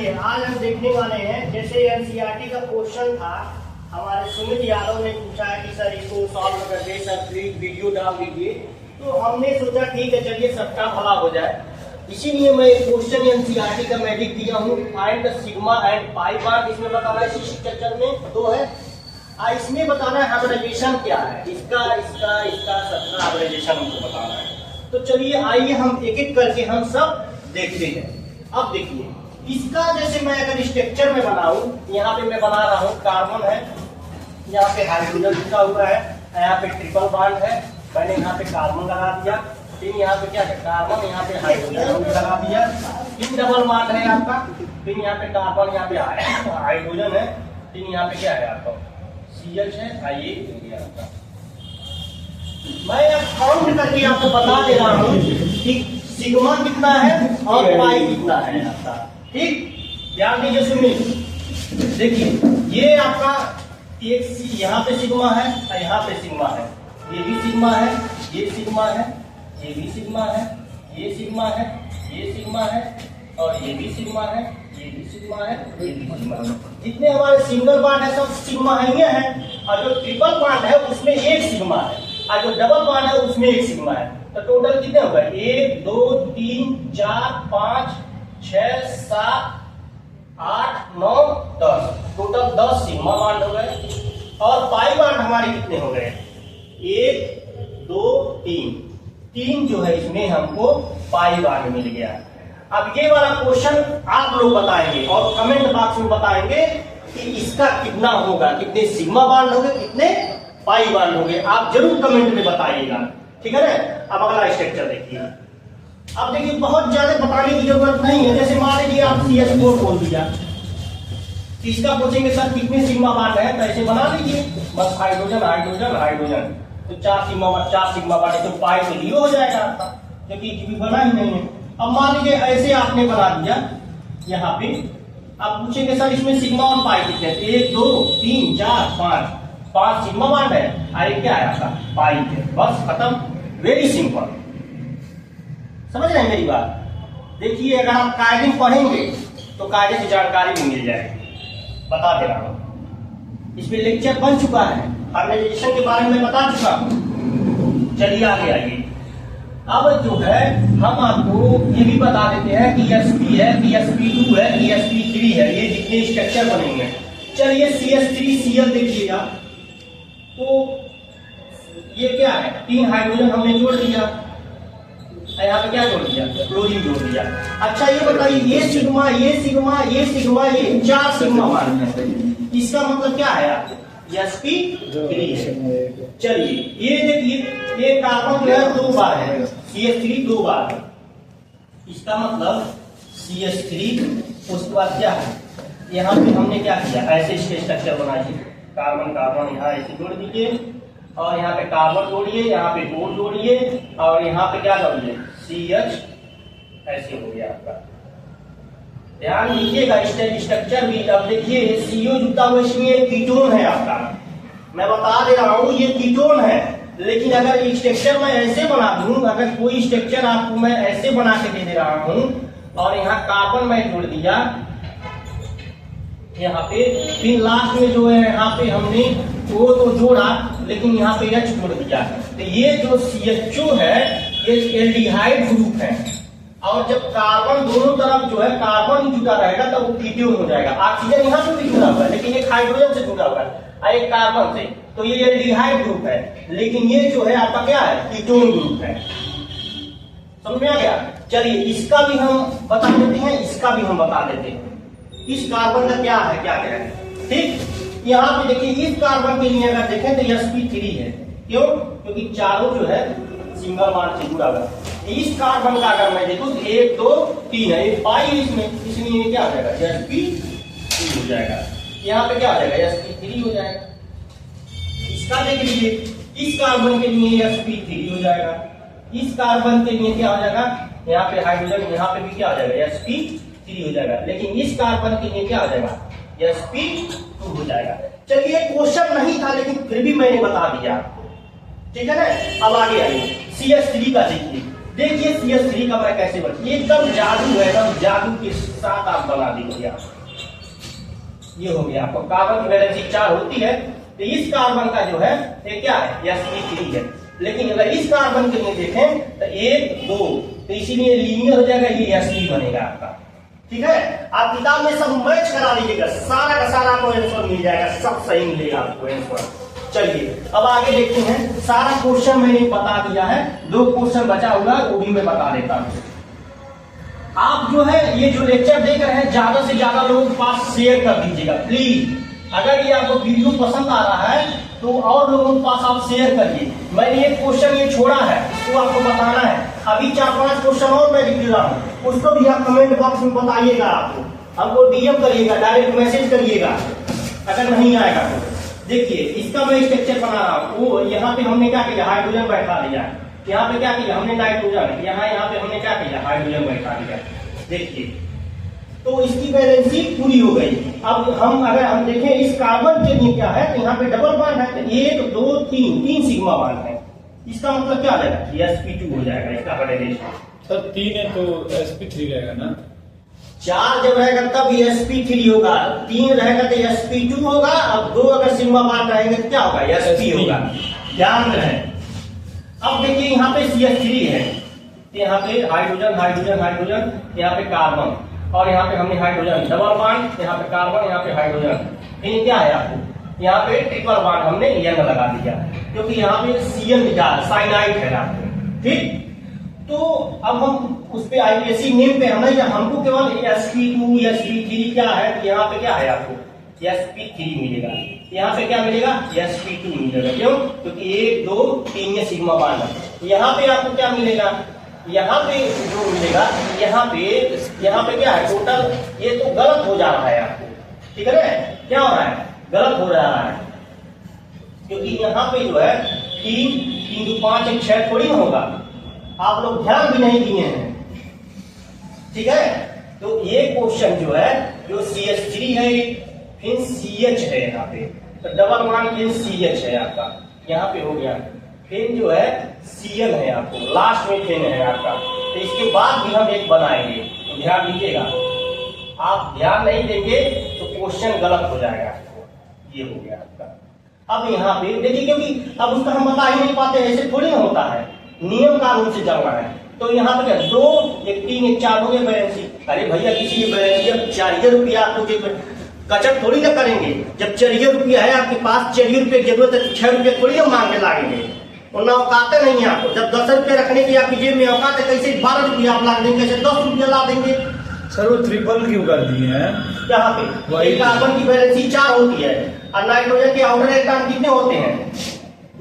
चलिए आज हम देखने वाले हैं, जैसे एनसीईआरटी का क्वेश्चन था, हमारे सुमित यादव ने पूछा है कि सर इसको सॉल्व कर दे, सर प्लीज वीडियो डाल दीजिए। तो हमने सोचा ठीक है, चलिए सबका भला हो जाए, इसीलिए मैं क्वेश्चन एनसीईआरटी का मैजिक दिया हूँ। Find the sigma and pi bar, इसमें बताना है इसी स्ट्रक्चर में दो है, इसमें बताना है हाइब्रिडाइजेशन क्या है, इसका इसका इसका सबका हाइब्रिडाइजेशन हमको बताना है। तो चलिए आइए हम एक एक करके हम सब देखते हैं। अब देखिए इसका, जैसे मैं अगर स्ट्रक्चर में बनाऊं, यहाँ पे मैं बना रहा हूँ कार्बन है, यहाँ पे हाइड्रोजन लिखा हुआ है, यहाँ पे ट्रिपल बॉन्ड है, मैंने यहाँ पे कार्बन लगा दिया, फिर यहाँ पे क्या है कार्बन, यहाँ पे हाइड्रोजन लगा दिया, फिर डबल बॉन्ड है आपका, फिर यहाँ पे कार्बन, यहाँ पे हाइड्रोजन है, फिर यहाँ पे क्या है आपका CH है, आइए आपका मैं अब काउंट करके आपको बता दे रहा हूँ कि सिग्मा कितना है और पाई कितना है आपका। ठीक, ध्यान दीजिए सुनिए, देखिए ये आपका एक यहाँ पे सिग्मा है और यहाँ पे सिग्मा है, ये भी सिग्मा है, ये सिग्मा है, ये भी सिग्मा है, ये सिग्मा है, ये सिग्मा है, और ये भी सिग्मा है, ये भी सिग्मा है, ये भी सिग्मा है। जितने हमारे सिंगल बॉन्ड है सब सिग्मा ही है, और जो ट्रिपल बॉन्ड है उसमें एक सिग्मा है, और जो डबल बॉन्ड है उसमें एक सिग्मा है। तो टोटल कितने हो गए, 1 2 3 4 5 6 7 8 9 10, टोटल 10 सिग्मा बॉन्ड हो गए। और पाई बॉन्ड हमारे कितने हो गए, 1 2 3 जो है इसमें हमको पाई बॉन्ड मिल गया। अब ये वाला क्वेश्चन आप लोग बताएंगे और कमेंट बॉक्स में बताएंगे कि इसका कितना होगा, कितने सिग्मा बॉन्ड होंगे, कितने पाई बॉन्ड होंगे, आप जरूर कमेंट में बताइएगा, ठीक है ना। अब अगला स्ट्रक्चर देखिए। अब देखिए बहुत ज्यादा बताने की जरूरत नहीं है, जैसे मान लीजिए आप CH4 बोल दिया, इसका पूछेंगे सर कितने सिग्मा बॉन्ड है, तो ऐसे बना लीजिए बस, हाइड्रोजन हाइड्रोजन हाइड्रोजन, तो 4 सिग्मा बॉन्ड है, तो पाई तो 0 हो जाएगा आपका, क्योंकि भी बना ही नहीं है। अब मान लीजिए ऐसे आपने बना दिया यहाँ पे, आप पूछेंगे सर इसमें सिग्मा और पाई कितने, 1 2 3 4 5 सिग्मा बॉन्ड है, आई क्या है आपका पाई है, बस खत्म, वेरी सिंपल। समझ रहे हैं मेरी बात। देखिए अगर आप कायदे पढ़ेंगे तो कायदे की जानकारी भी मिल जाएगी, बता दे रहा हूं, इसमें लेक्चर बन चुका है, हाइब्रिडाइजेशन के बारे में बता चुका हूं। चलिए आगे आइए। अब जो है हम आपको ये भी बता देते हैं कि sp है, कि sp2 है, कि sp3 है, ये जितने स्ट्रक्चर बनेंगे। चलिए CH3Cl देखिएगा, तो ये क्या है, 3 हाइड्रोजन हमने जोड़ दिया, यहाँ पे क्या जोड़ दिया, क्लोरीन जोड़ दिया। अच्छा ये बताइए, ये सिग्मा ये सिग्मा ये सिग्मा ये 4 सिग्मा बॉन्ड है, इसका मतलब क्या है आपको, sp3 है। चलिए ये देखिए, ये कार्बन जो है 2 बार है, CH3 2 बार है, इसका मतलब CH3, उसके बाद क्या है, यहाँ पे हमने क्या किया, ऐसे स्ट्रक्चर बनाइए, कार्बन कार्बन यहाँ ऐसे जोड़ दीजिए, और यहाँ पे कार्बन जोड़िए, यहाँ पे 2 जोड़िए, और यहाँ पे क्या जोड़िए CH, ऐसे हो गया आपका। ध्यान दीजिएगा स्ट्रक्चर भी। अब देखिए CO जुटा हुआ, इसमें एक कीटोन है आपका, मैं बता दे रहा हूँ ये कीटोन है, लेकिन अगर स्ट्रक्चर मैं ऐसे बना दूं, अगर कोई स्ट्रक्चर आपको मैं ऐसे बना के दे रहा हूँ, और यहाँ कार्बन मैं जोड़ दिया यहाँ पे, फिर लास्ट में जो है यहाँ पे हमने वो तो जोड़ा, लेकिन यहाँ पे H जोड़ दिया, तो ये जो CHO है ये एल्डिहाइड ग्रुप है, और जब कार्बन दोनों तरफ जो है कार्बन जुटा रहेगा तब वो कीटोन हो जाएगा। ऑक्सीजन यहाँ से भी जुड़ा हुआ है, लेकिन एक हाइड्रोजन से जुड़ा हुआ है, एक कार्बन से, तो ये एल्डिहाइड ग्रुप है, लेकिन ये जो है आपका क्या है, कीटोन ग्रुप है। समझ में आ गया। चलिए इसका भी हम बता देते हैं, इसका भी हम बता देते हैं, इस कार्बन का क्या है, क्या है। ठीक, यहाँ पे देखिए इस कार्बन के लिए अगर देखें तो sp3 है, क्यों, क्योंकि चारों जो है सिंगल बॉन्ड से जुड़ा हुआ है। इस कार्बन का अगर मैं देखूं तो 1 2 3 है, एक पाई इसमें, इसलिए क्या हो जाएगा, sp3 हो जाएगा, यहाँ पे क्या हो जाएगा, sp3 हो जाएगा। इसका देख लीजिए, इस कार्बन के लिए sp3 हो जाएगा, इस कार्बन के लिए क्या हो जाएगा, यहाँ पे हाइड्रोजन, यहाँ पे भी क्या हो जाएगा, sp3 हो जाएगा, लेकिन इस कार्बन के लिए क्या हो जाएगा, sp2 हो जाएगा। चलिए क्वेश्चन नहीं था, लेकिन फिर भी मैंने बता दिया, ठीक है ना। अब आगे आइए, CH3 का देखिए, देखिए CS3 का मैं कैसे बच, एकदम जादू है, एकदम जादू के साथ आप बना दीजिए। ये हो गया आपको कार्बन की वैलेंसी 4 होती है, तो इस कार्बन का जो है ये क्या है, sp3 है। लेकिन अगर इस कार्बन के लिए देखें तो 1 2, तो इसीलिए लीनियर हो जाएगा, ये sp बनेगा आपका। ठीक है, आप किताब में सब मैच करा लीजिएगा, सारा का सारा आपको आंसर मिल जाएगा, सब सही मिलेगा आपको आंसर। चलिए अब आगे देखते हैं। सारा क्वेश्चन मैंने बता दिया है, 2 क्वेश्चन बचा हुआ वो भी मैं बता देता हूँ। आप जो है ये जो लेक्चर देख रहे हैं ज्यादा से ज्यादा लोगों के पास शेयर कर दीजिएगा प्लीज। अगर ये आपको वीडियो पसंद आ रहा है तो और लोगों के पास आप शेयर करिए। मैंने एक क्वेश्चन ये छोड़ा है, इसको आपको बताना है। अभी 4-5 क्वेश्चन और मैं लिख रहा हूँ, उसको भी आप कमेंट बॉक्स में बताइएगा। आपको हमको डीएम करिएगा, डायरेक्ट मैसेज करिएगा अगर नहीं आएगा तो। देखिए इसका मैं स्ट्रक्चर बना रहा हूँ। वो यहाँ पे हमने क्या किया, हाइड्रोजन बैठा दिया। यहाँ पे क्या किया हमने, नाइट्रोजन। यहाँ पे हमने क्या किया, हाइड्रोजन बैठा दिया। देखिए तो इसकी वैलेंसी पूरी हो गई। अब हम देखें इस कार्बन के लिए क्या है, तो यहाँ पे डबल बॉन्ड है, तो 1 2 3 सिग्मा बॉन्ड है। इसका मतलब क्या आ जाएगा, sp2 हो जाएगा इसका वैलेंसी। सर 3 है तो sp3 रहेगा ना। 4 जब रहेगा तब sp3 होगा, 3 रहेगा तो sp2 होगा, और 2 अगर सिग्मा बॉन्ड रहेंगे तो क्या होगा, sp होगा। ध्यान रहे। अब देखिए यहाँ पे CH3 है, यहाँ पे हाइड्रोजन हाइड्रोजन हाइड्रोजन, यहाँ पे कार्बन, और यहाँ पे हमने हाइड्रोजन डबल बॉन्ड, यहाँ पे कार्बन, यहाँ पे हाइड्रोजन। फिर क्या है आपको, यहाँ पे ट्रिपल बॉन्ड हमने यंग लगा दिया, क्योंकि यहाँ पे Cn साइनाइड है आपको। ठीक, तो अब हम उस पे IUPAC नेम पे हमको केवल sp2 sp3 क्या है, यहाँ पे क्या है आपको sp3 मिलेगा, यहाँ पे क्या मिलेगा, sp2 मिलेगा। क्यों, क्योंकि 1 2 3 में सिग्मा बॉन्ड है। यहाँ पे आपको क्या मिलेगा, यहाँ पे जो मिलेगा, यहाँ पे क्या है टोटल, ये तो गलत हो जा रहा है आपको। ठीक है, क्या हो रहा है, गलत हो रहा है, क्योंकि यहाँ पे जो है 3 3 2 5 1 6 थोड़ी ना होगा। आप लोग ध्यान भी नहीं दिए हैं। ठीक है, तो ये क्वेश्चन जो है, जो CH3 है फिर CH है यहाँ पे, तो डबल बॉन्ड फिर CH है आपका, यहाँ पे हो गया। फिर जो है Cl है आपको, लास्ट में फिर है आपका। तो इसके बाद भी हम एक बनाएंगे, तो ध्यान दीजिएगा। आप ध्यान नहीं देंगे तो क्वेश्चन गलत हो जाएगा आपको। ये हो गया आपका। अब यहाँ पे देखिए, क्योंकि अब उसका हम बता ही नहीं पाते, ऐसे थोड़ी ना होता है, नियम कानून से चलना है। तो यहाँ पे क्या 2 1 3 1 4 हो गए वैलेंसी। अरे भैया किसी की वैलेंसी अब 4 रुपया आपको कचर थोड़ी ना करेंगे। जब 4 रुपया है आपके पास, 4 रुपये की जरूरत है, 6 रुपये थोड़ी ना मांग के लागेंगे। उतना औकात नहीं है आपको। जब 10 रुपये रखने की आपकी जेब में औकात है, कैसे 12 रुपया आप ला देंगे, कैसे 10 रुपया ला देंगे। सर वो ट्रिपल क्यों कर दिए हैं यहाँ पे? कार्बन की वैलेंसी 4 होती है, और नाइट्रोजन के आउटर इलेक्ट्रॉन कितने होते हैं?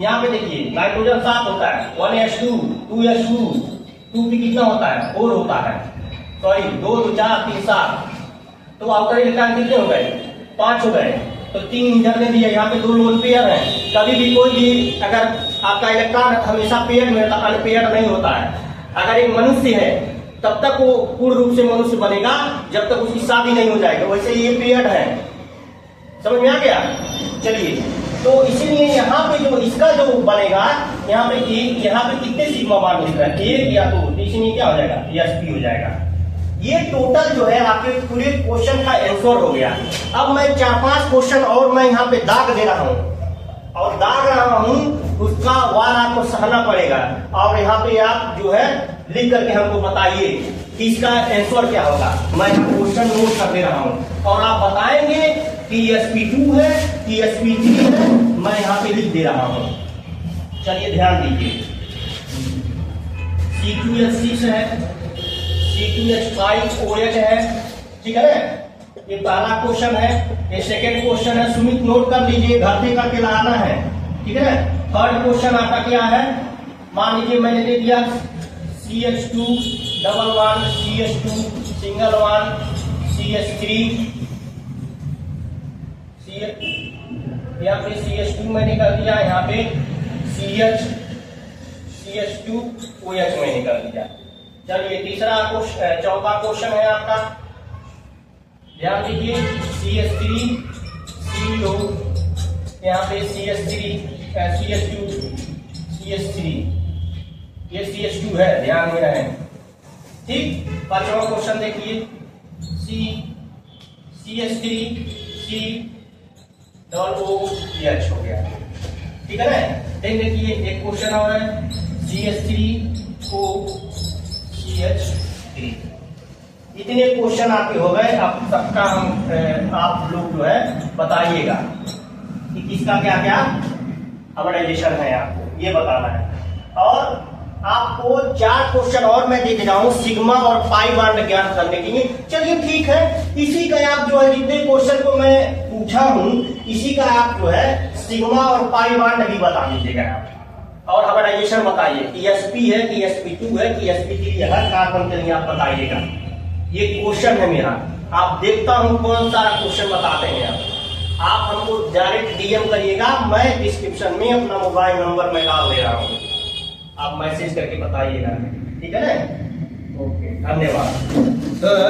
यहाँ पे देखिए नाइट्रोजन 7 होता है, 1s2 2s2 2 भी कितना होता है, 4 होता है। सॉरी 2 2 4 3 7, तो आउटर इलेक्ट्रॉन कितने हो गए, 5 हो गए। तो 3 इधर ने दिया, यहाँ पे 2 लोन पेयर है। कभी भी कोई भी अगर आपका इलेक्ट्रॉन हमेशा पेयर में होता है, अनपेयर नहीं होता है। अगर एक मनुष्य है तब तक वो पूर्ण रूप से मनुष्य बनेगा जब तक उसकी शादी नहीं हो जाएगी। वैसे ये पेयर है, समझ में आ गया। चलिए, तो इसीलिए यहाँ पे जो इसका जो बनेगा, यहाँ पे कितने सिग्मा बॉन्ड मिल रहा है, 1 या 2, इसलिए क्या हो जाएगा, sp हो जाएगा। ये टोटल जो है आपके पूरे क्वेश्चन का आंसर हो गया। अब मैं 4-5 क्वेश्चन और मैं यहाँ पे दाग दे रहा हूँ, और दाग रहा हूँ, उसका वार आपको सहना पड़ेगा। और यहाँ पे आप जो है लिख करके हमको बताइए कि इसका आंसर क्या होगा। मैं क्वेश्चन नोट कर दे रहा हूँ, और आप बताएंगे कि sp2 है कि sp3 है। मैं यहाँ पे लिख दे रहा हूँ, चलिए ध्यान दीजिए। C2H6 है, C2H5OH है। ठीक है, ये पहला क्वेश्चन है। ये सेकेंड क्वेश्चन है, सुमित नोट कर लीजिए, घर पे करके लाना है। ठीक है, थर्ड क्वेश्चन आपका क्या है, मान लीजिए मैंने दे दिया CH2 double bond CH2 single bond CH3, यहाँ पे CH2 मैंने कर दिया, यहाँ पे CH2OH मैंने कर दिया। चलिए तीसरा क्वेश्चन, चौथा क्वेश्चन है आपका, ध्यान दीजिए। CH3 CO, यहाँ पे CH2 CH3, ये CH2 है, ध्यान में रहे। ठीक, पांचवा क्वेश्चन देखिए, CH3 C डबल OH हो गया। ठीक है ना। देख देखिए एक क्वेश्चन और है, CH3O CH3। इतने क्वेश्चन आपके हो गए। अब सबका हम आप लोग जो है बताइएगा कि किसका क्या क्या हाइब्रिडाइजेशन है, आपको ये बताना है। और आपको 4 क्वेश्चन और मैं दे रहा हूं सिग्मा और पाई बांड ज्ञात करने के लिए। चलिए ठीक है, इसी का आप जो है जितने क्वेश्चन को मैं पूछा हूं इसी का आप जो है सिग्मा और पाई बांड भी बता दीजिएगा आप। और हाइब्रिडाइजेशन बताइए कि sp है कि sp2 है कि sp3 है, हर कार्बन के लिए आप बताइएगा। ये क्वेश्चन है मेरा, आप देखता हूं कौन सारा क्वेश्चन बताते हैं आप हमको डायरेक्ट DM करिएगा। मैं डिस्क्रिप्शन में अपना मोबाइल नंबर मैं डाल दे रहा हूँ, आप मैसेज करके बताइएगा। ठीक है ना। ओके, धन्यवाद सर